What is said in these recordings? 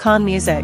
Khan Music.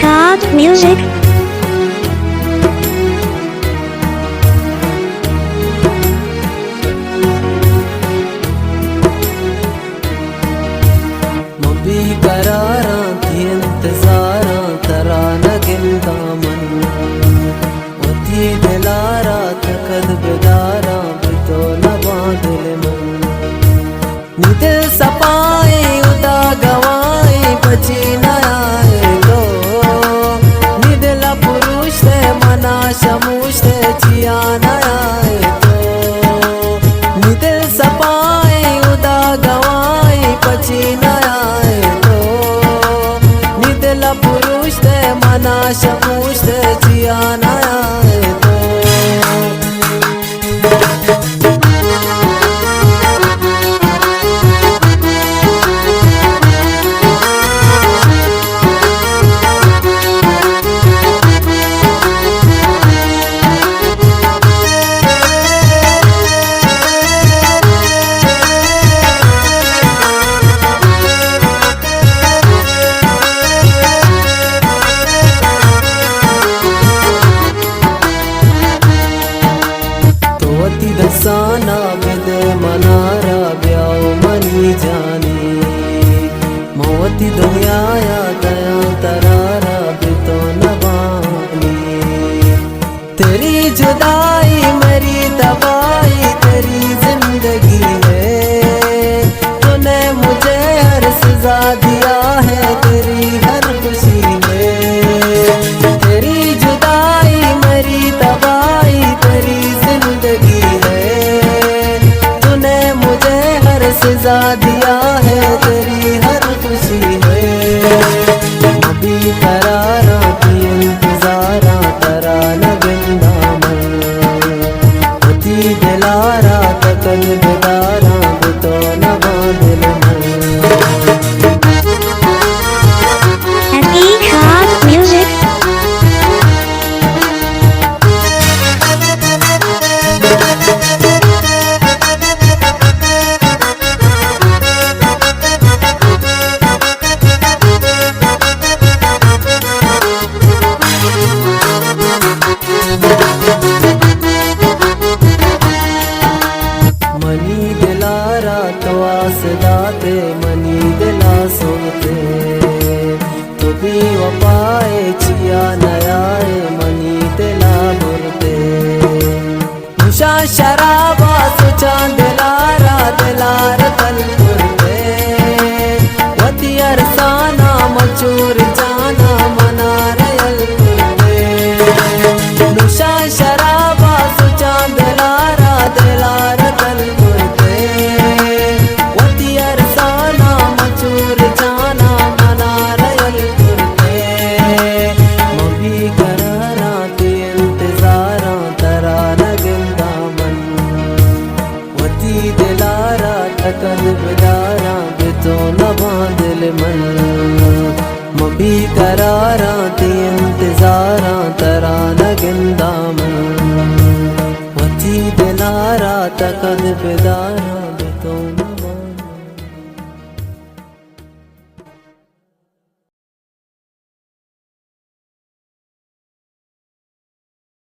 Khan Music. करारा थी इंतजारा तरा नगिन दामन वती दिलारा तकद बेदारा बितो नबा दिल मन निदिल सपाए उदा गवाए बची न आए लो निदिल पुरुष थे मना शमूश थे जिया न आए तो निदिल सपाए उदा गवाए बची न पुरुष थे मना शमूश थे जिया न आए तो दसाना बिद मनारा ब्याओ मनी जानी मोती दुनिया या दया तरारा बितो नबानी तेरी जुदाई मेरी तबाही तेरी जिंदगी है तूने मुझे हर सजा दिया है तेरी हर खुशी है तेरी जुदाई मेरी तबाही तेरी जिंदगी सजा दिया है तेरी हर खुशी है अभी करारा की इंतजारा तरा नगिन दामन होती दिलारा तकल बेदारा बितो नबा दिल मन। Khan Music. मनी दिलारा तो आसदाते मनी दिला सोते तो भी वपाए चिया नयाए मनी दिला बुरते मुशा शराबा सुचा दिलारा दिलार तल बुरते वती अरसाना मचूर जाना मना रयल बुरते मुशा शराबा सुचा दिलारा दिलार तल दिलारा तकद बेदारा बितो नबा दिल मन मबी करारा ती इंतजारा तरा नगिन दामन वती दिलारा तकद बेदारा